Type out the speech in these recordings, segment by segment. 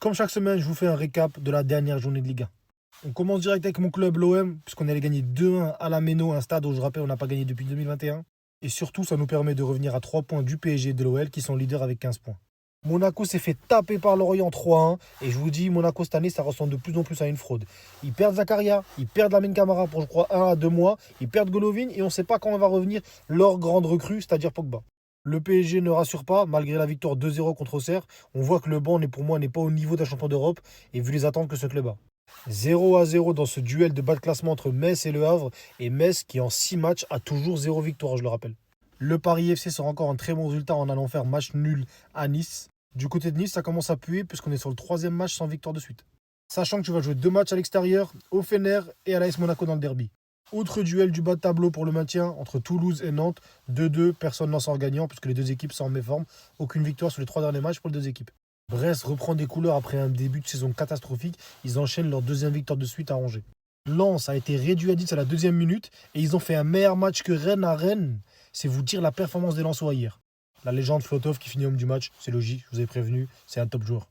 Comme chaque semaine, je vous fais un récap de la dernière journée de Ligue 1. On commence direct avec mon club, l'OM, puisqu'on allait gagner 2-1 à la Méno, un stade où je rappelle on n'a pas gagné depuis 2021. Et surtout, ça nous permet de revenir à 3 points du PSG et de l'OL qui sont leaders avec 15 points. Monaco s'est fait taper par Lorient 3-1. Et je vous dis, Monaco cette année, ça ressemble de plus en plus à une fraude. Ils perdent Zakaria, ils perdent Lamine Camara pour je crois 1 à 2 mois. Ils perdent Golovin et on ne sait pas quand on va revenir leur grande recrue, c'est-à-dire Pogba. Le PSG ne rassure pas, malgré la victoire 2-0 contre Auxerre. On voit que le banc, pour moi, n'est pas au niveau d'un champion d'Europe, et vu les attentes que ce club a. 0-0 dans ce duel de bas de classement entre Metz et Le Havre, et Metz qui en 6 matchs a toujours 0 victoire, je le rappelle. Le Paris FC sort encore un très bon résultat en allant faire match nul à Nice. Du côté de Nice, ça commence à puer puisqu'on est sur le 3e match sans victoire de suite. Sachant que tu vas jouer 2 matchs à l'extérieur, au Fener et à l'AS Monaco dans le derby. Autre duel du bas de tableau pour le maintien entre Toulouse et Nantes. 2-2, personne n'en sort gagnant puisque les deux équipes sont en méforme. Aucune victoire sur les 3 derniers matchs pour les deux équipes. Brest reprend des couleurs après un début de saison catastrophique. Ils enchaînent leur 2e victoire de suite à Angers. Lens a été réduit à 10 à la 2e minute et ils ont fait un meilleur match que Rennes à Rennes. C'est vous dire la performance des Lensois hier. La légende Flotov qui finit homme du match, c'est logique, je vous ai prévenu, c'est un top joueur.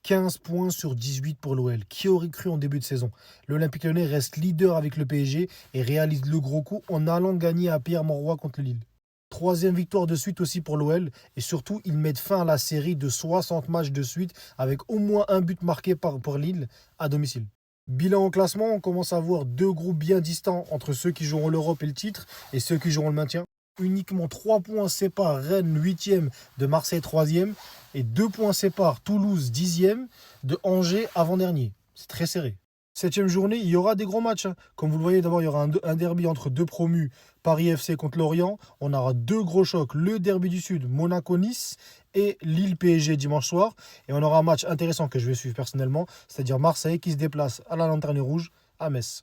15 points sur 18 pour l'OL. Qui aurait cru en début de saison? L'Olympique Lyonnais reste leader avec le PSG et réalise le gros coup en allant gagner à Pierre-Mauroy contre Lille. 3e victoire de suite aussi pour l'OL et surtout ils mettent fin à la série de 60 matchs de suite avec au moins un but marqué pour Lille à domicile. Bilan au classement, on commence à voir 2 groupes bien distants entre ceux qui joueront l'Europe et le titre et ceux qui joueront le maintien. Uniquement 3 points séparent Rennes 8e de Marseille 3e et 2 points séparent Toulouse 10e de Angers avant-dernier. C'est très serré. 7e journée, il y aura des gros matchs. Comme vous le voyez, d'abord, il y aura un derby entre 2 promus, Paris FC contre Lorient. On aura 2 gros chocs, le derby du Sud, Monaco-Nice et Lille-PSG dimanche soir. Et on aura un match intéressant que je vais suivre personnellement, c'est-à-dire Marseille qui se déplace à la Lanterne Rouge à Metz.